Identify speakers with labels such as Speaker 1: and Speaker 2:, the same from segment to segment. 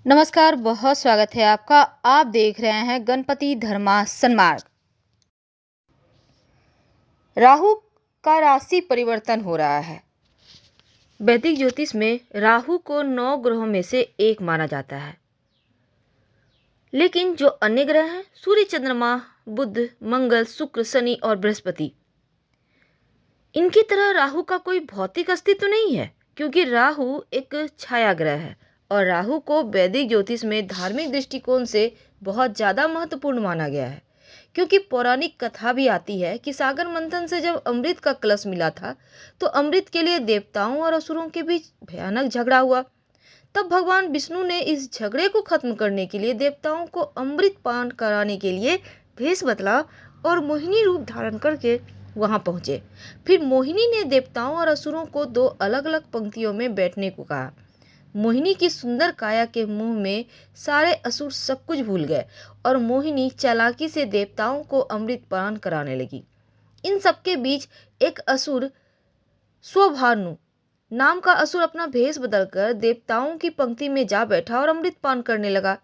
Speaker 1: नमस्कार, बहुत स्वागत है आपका। आप देख रहे हैं गणपति धर्मा सन्मार्ग। राहु का राशि परिवर्तन हो रहा है। वैदिक ज्योतिष में राहु को 9 ग्रहों में से एक माना जाता है, लेकिन जो अन्य ग्रह हैं सूर्य, चंद्रमा, बुध, मंगल, शुक्र, शनि और बृहस्पति, इनकी तरह राहु का कोई भौतिक अस्तित्व नहीं है, क्योंकि राहु एक छाया ग्रह है और राहु को वैदिक ज्योतिष में धार्मिक दृष्टिकोण से बहुत ज़्यादा महत्वपूर्ण माना गया है। क्योंकि पौराणिक कथा भी आती है कि सागर मंथन से जब अमृत का कलश मिला था, तो अमृत के लिए देवताओं और असुरों के बीच भयानक झगड़ा हुआ। तब भगवान विष्णु ने इस झगड़े को खत्म करने के लिए देवताओं को अमृत पान कराने के लिए भेष बदला और मोहिनी रूप धारण करके वहां पहुंचे। फिर मोहिनी ने देवताओं और असुरों को 2 अलग अलग पंक्तियों में बैठने को कहा। मोहिनी की सुंदर काया के मुंह में सारे असुर सब कुछ भूल गए और मोहिनी चालाकी से देवताओं को अमृत पान कराने लगी। इन सबके बीच एक असुर, स्वभानु नाम का असुर, अपना भेष बदलकर देवताओं की पंक्ति में जा बैठा और अमृत पान करने लगा।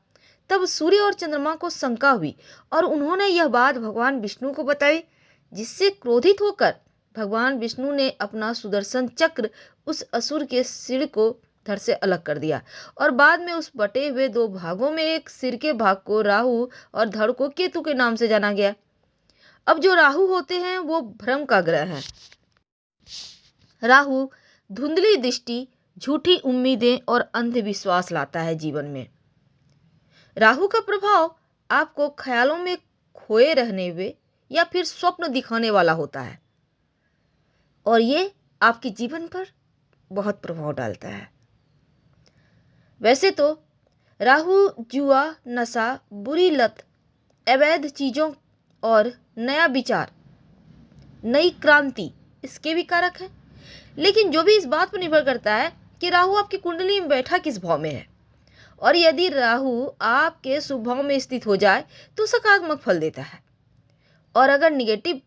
Speaker 1: तब सूर्य और चंद्रमा को शंका हुई और उन्होंने यह बात भगवान विष्णु को बताई, जिससे क्रोधित होकर भगवान विष्णु ने अपना सुदर्शन चक्र उस असुर के सिर को धड़ से अलग कर दिया और बाद में उस बटे हुए 2 भागों में एक सिर के भाग को राहु और धड़ को केतु के नाम से जाना गया। अब जो राहु होते हैं वो भ्रम का ग्रह है। राहु धुंधली दृष्टि, झूठी उम्मीदें और अंधविश्वास लाता है जीवन में। राहु का प्रभाव आपको ख्यालों में खोए रहने हुए या फिर स्वप्न दिखाने वाला होता है और ये आपके जीवन पर बहुत प्रभाव डालता है। वैसे तो राहु जुआ, नशा, बुरी लत, अवैध चीज़ों और नया विचार, नई क्रांति इसके भी कारक है, लेकिन जो भी इस बात पर निर्भर करता है कि राहु आपकी कुंडली में बैठा किस भाव में है। और यदि राहु आपके शुभ भाव में स्थित हो जाए तो सकारात्मक फल देता है, और अगर निगेटिव,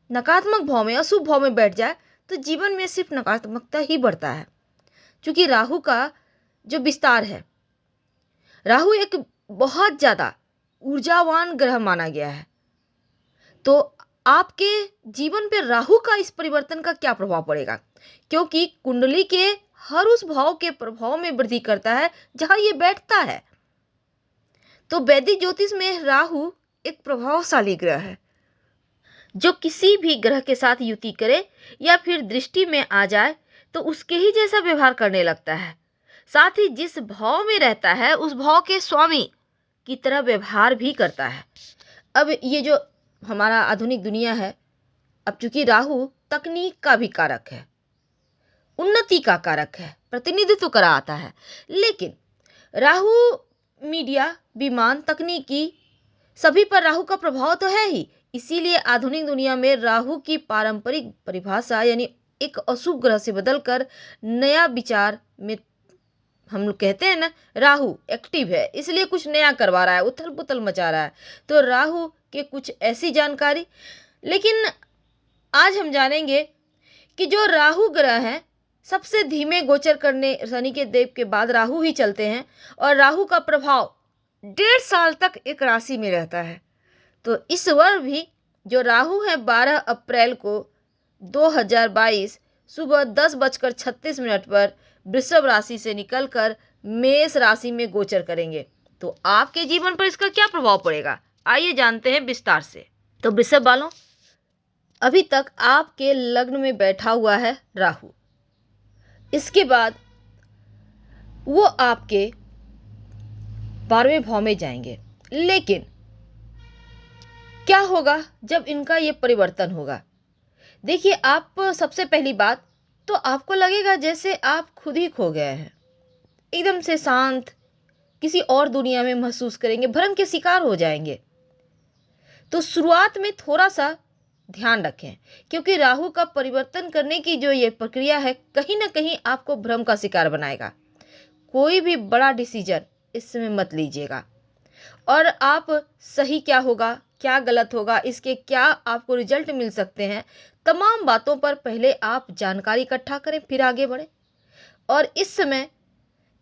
Speaker 1: नकारात्मक भाव में, अशुभ भाव में बैठ जाए तो जीवन में सिर्फ नकारात्मकता ही बढ़ता है। क्योंकि राहु का जो विस्तार है, राहु एक बहुत ज़्यादा ऊर्जावान ग्रह माना गया है। तो आपके जीवन पे राहु का इस परिवर्तन का क्या प्रभाव पड़ेगा, क्योंकि कुंडली के हर उस भाव के प्रभाव में वृद्धि करता है जहां ये बैठता है। तो वैदिक ज्योतिष में राहु एक प्रभावशाली ग्रह है, जो किसी भी ग्रह के साथ युति करे या फिर दृष्टि में आ जाए तो उसके ही जैसा व्यवहार करने लगता है। साथ ही जिस भाव में रहता है उस भाव के स्वामी की तरह व्यवहार भी करता है। अब ये जो हमारा आधुनिक दुनिया है, अब चूंकि राहु तकनीक का भी कारक है, उन्नति का कारक है, प्रतिनिधित्व करा आता है, लेकिन राहु मीडिया, विमान, तकनीकी सभी पर राहु का प्रभाव तो है ही। इसीलिए आधुनिक दुनिया में राहु की पारंपरिक परिभाषा यानी एक अशुभ ग्रह से बदलकर नया विचार में, हम लोग कहते हैं ना, राहु एक्टिव है इसलिए कुछ नया करवा रहा है, उथल पुथल मचा रहा है। तो राहु के कुछ ऐसी जानकारी, लेकिन आज हम जानेंगे कि जो राहु ग्रह हैं सबसे धीमे गोचर करने, शनि के देव के बाद राहु ही चलते हैं और राहु का प्रभाव 1.5 साल तक एक राशि में रहता है। तो इस वर्ष भी जो राहु है 12 अप्रैल को 2022 सुबह 10:36 पर वृषभ राशि से निकलकर मेष राशि में गोचर करेंगे। तो आपके जीवन पर इसका क्या प्रभाव पड़ेगा, आइए जानते हैं विस्तार से। तो वृषभ वालों, अभी तक आपके लग्न में बैठा हुआ है राहु। इसके बाद वो आपके 12वें भाव में जाएंगे, लेकिन क्या होगा जब इनका ये परिवर्तन होगा। देखिए, आप सबसे पहली बात तो आपको लगेगा जैसे आप खुद ही खो गए हैं, एकदम से शांत, किसी और दुनिया में महसूस करेंगे, भ्रम के शिकार हो जाएंगे। तो शुरुआत में थोड़ा सा ध्यान रखें, क्योंकि राहु का परिवर्तन करने की जो ये प्रक्रिया है कहीं ना कहीं आपको भ्रम का शिकार बनाएगा। कोई भी बड़ा डिसीजन इस समय मत लीजिएगा, और आप सही क्या होगा, क्या गलत होगा, इसके क्या आपको रिजल्ट मिल सकते हैं, तमाम बातों पर पहले आप जानकारी इकट्ठा करें, फिर आगे बढ़ें। और इस समय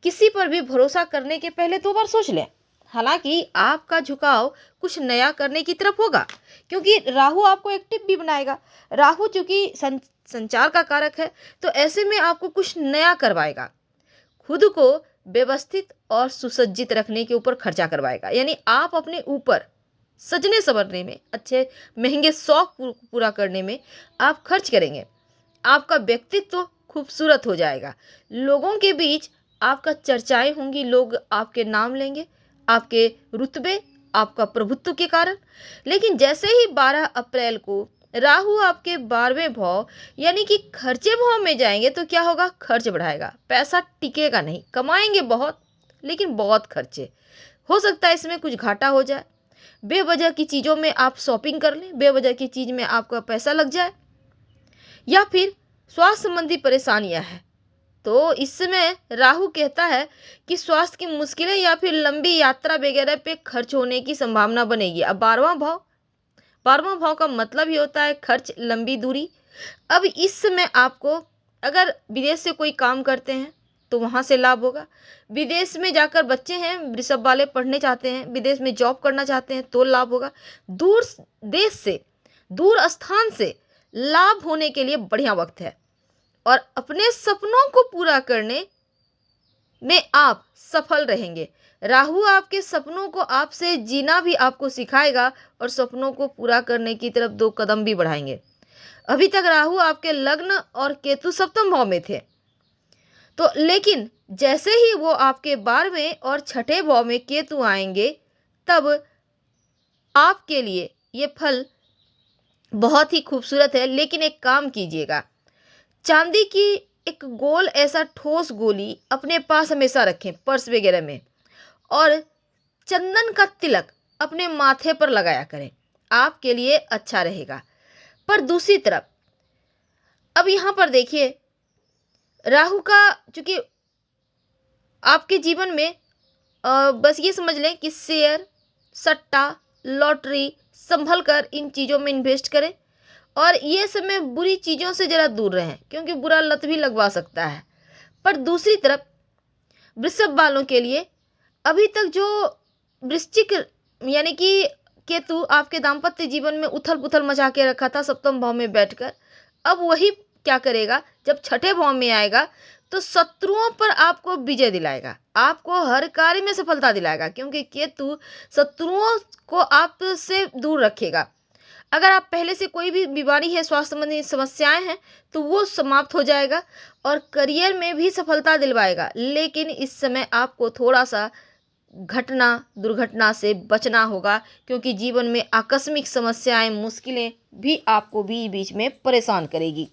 Speaker 1: किसी पर भी भरोसा करने के पहले 2 बार सोच लें। हालांकि आपका झुकाव कुछ नया करने की तरफ होगा, क्योंकि राहु आपको एक्टिव भी बनाएगा। राहु चूंकि संचार का कारक है, तो ऐसे में आपको कुछ नया करवाएगा। खुद को व्यवस्थित और सुसज्जित रखने के ऊपर खर्चा करवाएगा, यानी आप अपने ऊपर सजने संवरने में, अच्छे महंगे शौक पूरा करने में आप खर्च करेंगे। आपका व्यक्तित्व खूबसूरत हो जाएगा। लोगों के बीच आपका चर्चाएं होंगी, लोग आपके नाम लेंगे, आपके रुतबे, आपका प्रभुत्व के कारण। लेकिन जैसे ही 12 अप्रैल को राहु आपके 12वें भाव यानी कि खर्चे भाव में जाएंगे, तो क्या होगा? खर्च बढ़ाएगा, पैसा टिकेगा नहीं। कमाएंगे बहुत, लेकिन बहुत खर्चे। हो सकता है इसमें कुछ घाटा हो जाए, बेवजह की चीज़ों में आप शॉपिंग कर लें, बेवजह की चीज़ में आपका पैसा लग जाए, या फिर स्वास्थ्य संबंधी परेशानियां हैं। तो इस समय राहु कहता है कि स्वास्थ्य की मुश्किलें या फिर लंबी यात्रा वगैरह पे खर्च होने की संभावना बनेगी। अब 12वां भाव का मतलब ही होता है खर्च, लंबी दूरी। अब इस समय आपको, अगर विदेश से कोई काम करते हैं तो वहाँ से लाभ होगा। विदेश में जाकर बच्चे हैं वृषभ वाले पढ़ने चाहते हैं, विदेश में जॉब करना चाहते हैं तो लाभ होगा। दूर देश से, दूर स्थान से लाभ होने के लिए बढ़िया वक्त है, और अपने सपनों को पूरा करने में आप सफल रहेंगे। राहु आपके सपनों को आपसे जीना भी आपको सिखाएगा, और सपनों को पूरा करने की तरफ 2 कदम भी बढ़ाएंगे। अभी तक राहु आपके लग्न और केतु सप्तम भाव में थे, तो लेकिन जैसे ही वो आपके 12वें और छठे भाव में केतु आएंगे, तब आपके लिए ये फल बहुत ही खूबसूरत है। लेकिन एक काम कीजिएगा, चांदी की एक गोल ऐसा ठोस गोली अपने पास हमेशा रखें, पर्स वगैरह में, और चंदन का तिलक अपने माथे पर लगाया करें, आपके लिए अच्छा रहेगा। पर दूसरी तरफ अब यहाँ पर देखिए, राहु का चूंकि आपके जीवन में बस ये समझ लें कि शेयर, सट्टा, लॉटरी संभल कर इन चीज़ों में इन्वेस्ट करें, और ये समय बुरी चीज़ों से ज़रा दूर रहें, क्योंकि बुरा लत भी लगवा सकता है। पर दूसरी तरफ वृषभ वालों के लिए अभी तक जो वृश्चिक यानी कि केतु आपके दाम्पत्य जीवन में उथल पुथल मचा के रखा था सप्तम भाव में बैठकर, अब वही क्या करेगा, जब छठे भाव में आएगा तो शत्रुओं पर आपको विजय दिलाएगा, आपको हर कार्य में सफलता दिलाएगा, क्योंकि केतु शत्रुओं को आपसे दूर रखेगा। अगर आप पहले से कोई भी बीमारी है, स्वास्थ्य संबंधी समस्याएं हैं, तो वो समाप्त हो जाएगा, और करियर में भी सफलता दिलवाएगा। लेकिन इस समय आपको थोड़ा सा घटना दुर्घटना से बचना होगा, क्योंकि जीवन में आकस्मिक समस्याएं, मुश्किलें भी आपको बीच बीच में परेशान करेगी।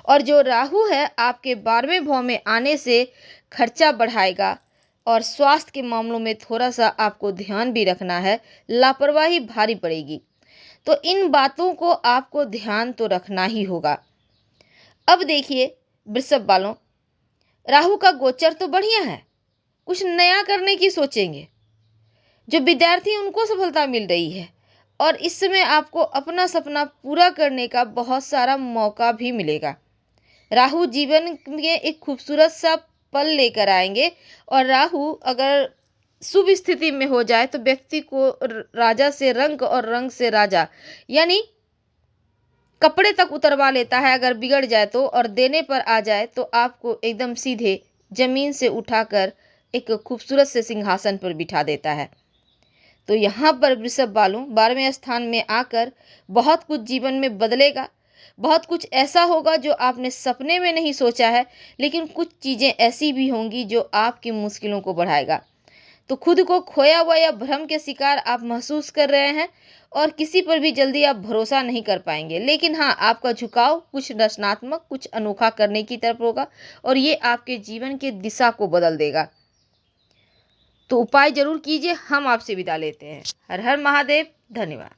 Speaker 1: और जो राहु है आपके 12वें भाव में आने से खर्चा बढ़ाएगा, और स्वास्थ्य के मामलों में थोड़ा सा आपको ध्यान भी रखना है, लापरवाही भारी पड़ेगी। तो इन बातों को आपको ध्यान तो रखना ही होगा। अब देखिए वृषभ वालों, राहु का गोचर तो बढ़िया है, कुछ नया करने की सोचेंगे। जो विद्यार्थी उनको सफलता मिल रही है, और इस समय आपको अपना सपना पूरा करने का बहुत सारा मौका भी मिलेगा। राहु जीवन में एक खूबसूरत सा पल लेकर आएंगे, और राहु अगर शुभ स्थिति में हो जाए तो व्यक्ति को राजा से रंक और रंग से राजा, यानी कपड़े तक उतरवा लेता है अगर बिगड़ जाए तो, और देने पर आ जाए तो आपको एकदम सीधे जमीन से उठाकर एक खूबसूरत से सिंहासन पर बिठा देता है। तो यहाँ पर वृषभ वालों 12वें स्थान में आकर बहुत कुछ जीवन में बदलेगा, बहुत कुछ ऐसा होगा जो आपने सपने में नहीं सोचा है, लेकिन कुछ चीज़ें ऐसी भी होंगी जो आपकी मुश्किलों को बढ़ाएगा। तो खुद को खोया हुआ या भ्रम के शिकार आप महसूस कर रहे हैं, और किसी पर भी जल्दी आप भरोसा नहीं कर पाएंगे। लेकिन हाँ, आपका झुकाव कुछ रचनात्मक, कुछ अनोखा करने की तरफ होगा, और ये आपके जीवन की दिशा को बदल देगा। तो उपाय जरूर कीजिए। हम आपसे विदा लेते हैं। हर हर महादेव। धन्यवाद।